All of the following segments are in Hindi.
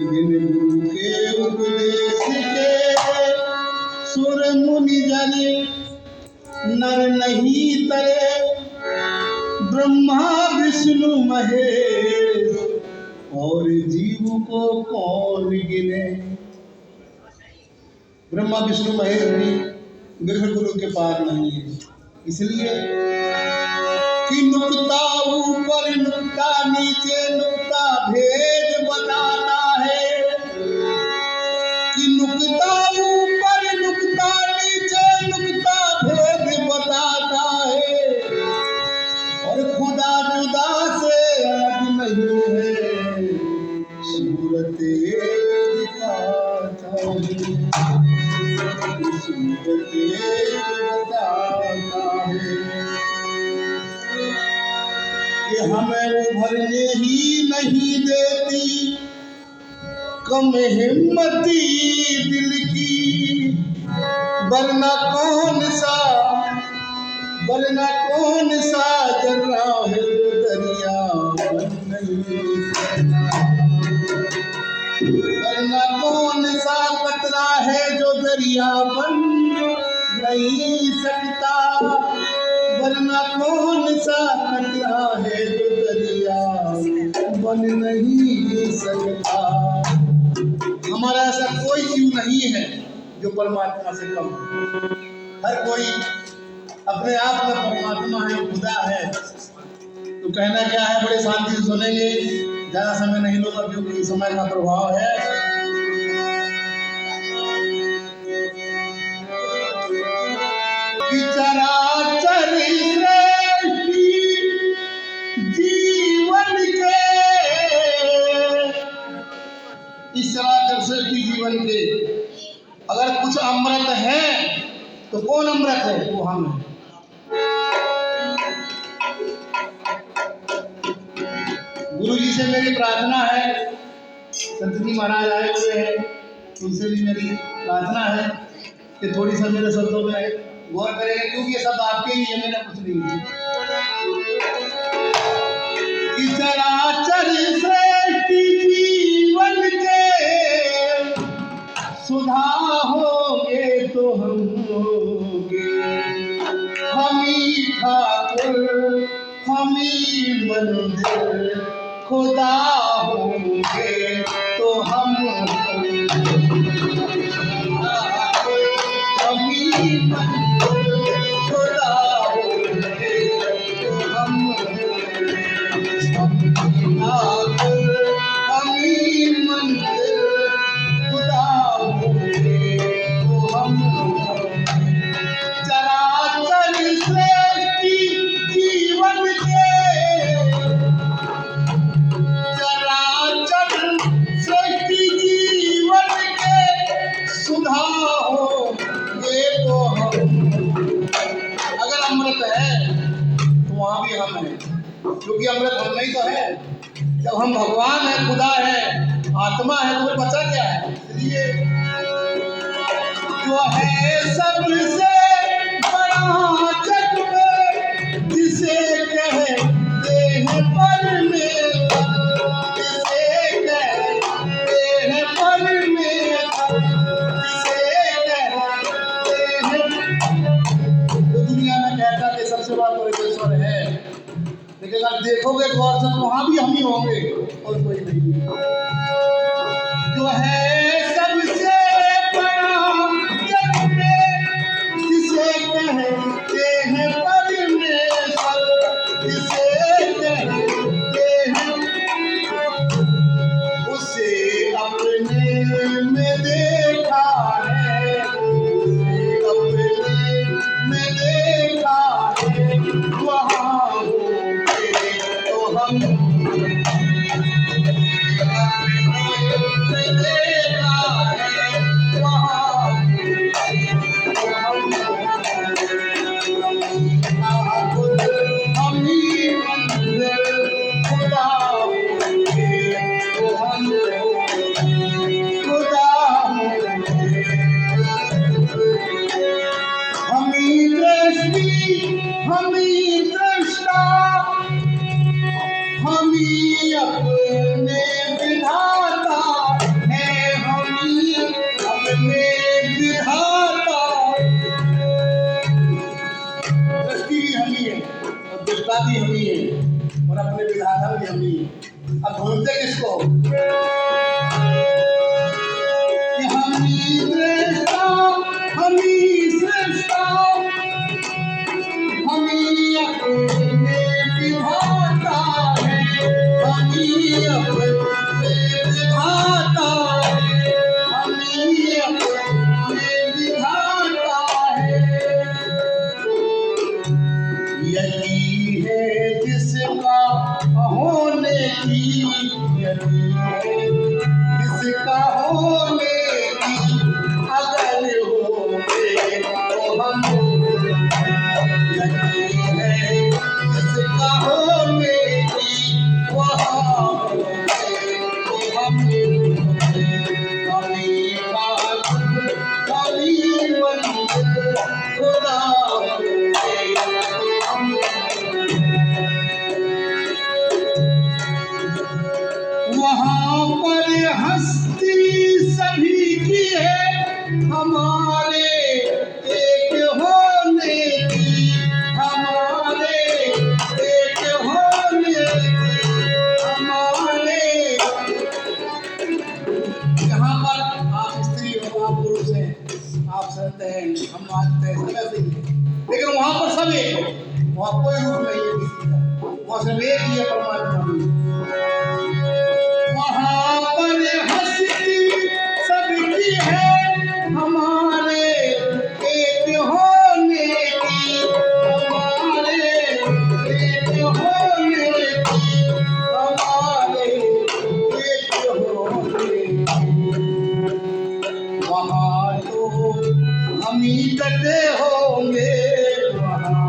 बिन गुरु के उपदेश के सुर मुनि जने नर नहीं तरे। ब्रह्मा विष्णु महेश और जीव को कौन गिने। ब्रह्मा विष्णु महेश भी बिन गुरु के पार नहीं है। इसलिए कि नुक्ता ऊपर नुक्ता नीचे नुक्ता भेद बताता है। कि नुक्ता ऊपर नुक्ता नीचे नुक्ता भेद बताता है। और खुदा जुदा से अलग नहीं है, सूरत एक दिखाता है। सूरत एक बताता है कि हमें उभरने ही नहीं देती कम हिम्मती दिल की। वरना कौन सा जर्रा है दरिया वरना कौन सा कतरा है जो दरिया बन नहीं सकता। वरना कौन सा कतरा है जो दरिया बन नहीं सकता। हमारा ऐसा कोई जीव नहीं है जो परमात्मा से कम है। हर कोई अपने आप में परमात्मा है, खुदा है। तो कहना क्या है, बड़े शांति से सुनेंगे, ज्यादा समय नहीं लूंगा क्योंकि समय का प्रभाव है। चराचर सृष्टि जीवन के, इस चराचर सृष्टि जीवन के अगर कुछ अमृत है तो कौन अमृत है? वो हम हैं। गुरु जी से मेरी प्रार्थना है, संत जी महाराज आए हुए हैं, उनसे भी मेरी प्रार्थना है कि थोड़ी सा मेरे शब्दों में गौर करेंगे, क्योंकि ये सब आपके ही है, मेरा कुछ नहीं है। कि चराचर सृष्टि जीवन के सुधा होगे तो हम होगे। हमी ठाकुर हमी मंदिर खुदा होंगे तो हम होंगे। हमी मंदिर खुदा होंगे तो हम होंगे। हमी मंदिर खुदा होंगे तो हम होंगे। चराचर सृष्टि जीवन के, चराचर सृष्टि जीवन के सुधा होंगे तो हम। अगर अमृत है तो वहां भी हम हैं, क्योंकि अमृत हम नहीं तो है। जब हम भगवान है, खुदा है, आत्मा है, तो बचा क्या है? इसलिए जो है सबसे बड़ा जग में जिसे कहते हैं परमेश्वर, जिसे कहते हैं परमेश्वर, जिसे कहते हैं। तो दुनिया में कहता कि सबसे बड़ा परमेश्वर है, लेकिन अगर देखोगे गौर से तो वहां भी हम ही होंगे और कोई नहीं। जो है सबसे बड़ा जग में जिसे कहते हैं परमेश्वर, जिसे कहते हैं, उसे अपने में देखा है, उसे अपने में देखा है। वहाँ होंगे तो हम इसको कि हमी दृष्टा हमी सृष्टा हमी अपने विधाता है, हमी अपने विधाता है, हमी अपने विधाता है। यही है जिसका होने की, यही है जिसका होने की, अगर होंगे तो हम, यही है जिसका होने की, वहाँ होंगे तो हम, कभी बात कभी मंजिल खुदा होंगे तो हम। वहाँ पर हस्ती सभी की है, हमारे एक होने की, हमारे एक होने की, हमारे। यहाँ पर आप स्त्री हो, आप पुरुष हैं, आप संत हैं, हम मानते हैं सब ऐसे ही है। लेकिन वहाँ पर सब एक है, वहाँ कोई रूप नहीं है किसी का, वहाँ सिर्फ एक ही है परमात्मा। वहाँ पर हस्ती सबकी है, हमारे एक होने की, हमारे एक होने की, हमारे एक होने की। वहाँ तो हम ही डटे होंगे, वहाँ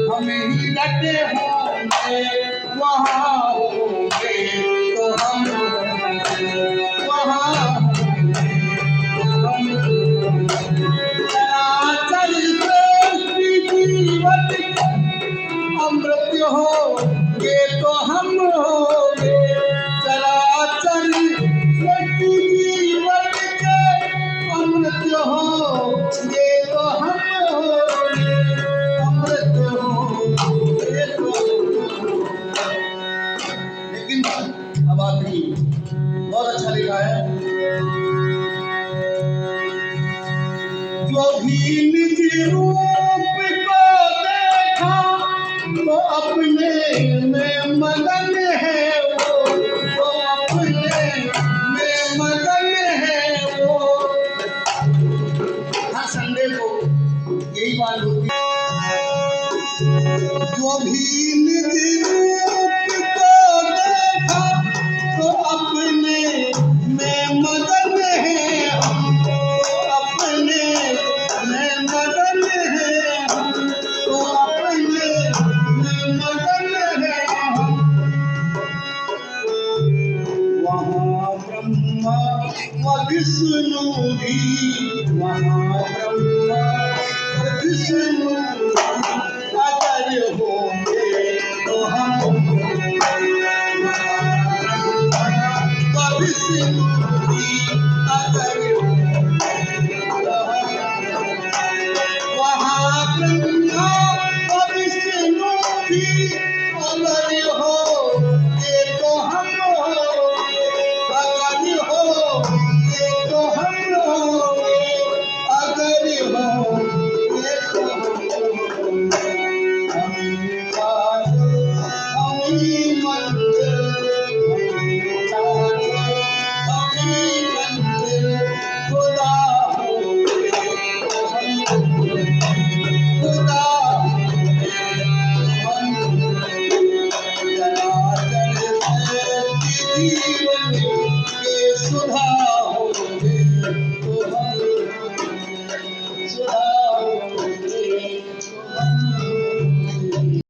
हम ही डटे होंगे, वहाँ होंगे तो हम, वहाँ होंगे तो हम। चराचर सृष्टि जीवन अमृत होंगे तो हम होंगे, चराचर सृष्टि जीवन के अमृत होंगे तो हम होंगे, अमृत होंगे तो हम। लेकिन अब आखिरी बहुत अच्छा लिखा है, जो भी निज रूप को देखा तो अपने में मगन है वो, तो अपने में मगन है वो। हर संडे को यही बात होती है, जो भी निज रूप को देखा तो अपने में मगन है हम, तो अपने में मगन है हम, तो अपने में मगन है हम। वहाँ ब्रह्मा व विष्णु भी, वहाँ ब्रह्मा व विष्णु अगर होंगे तो हम, विष्णु भी अगर होंगे तो हम। वहाँ ब्रह्मा व विष्णु भी अगर होंगे तो हम होंगे, अगर होंगे तो हम होंगे, अगर होंगे तो हम होंगे। हम ही मंदिर, खुदा होंगे तो हम, खुदा होंगे तो हम। चराचर सृष्टि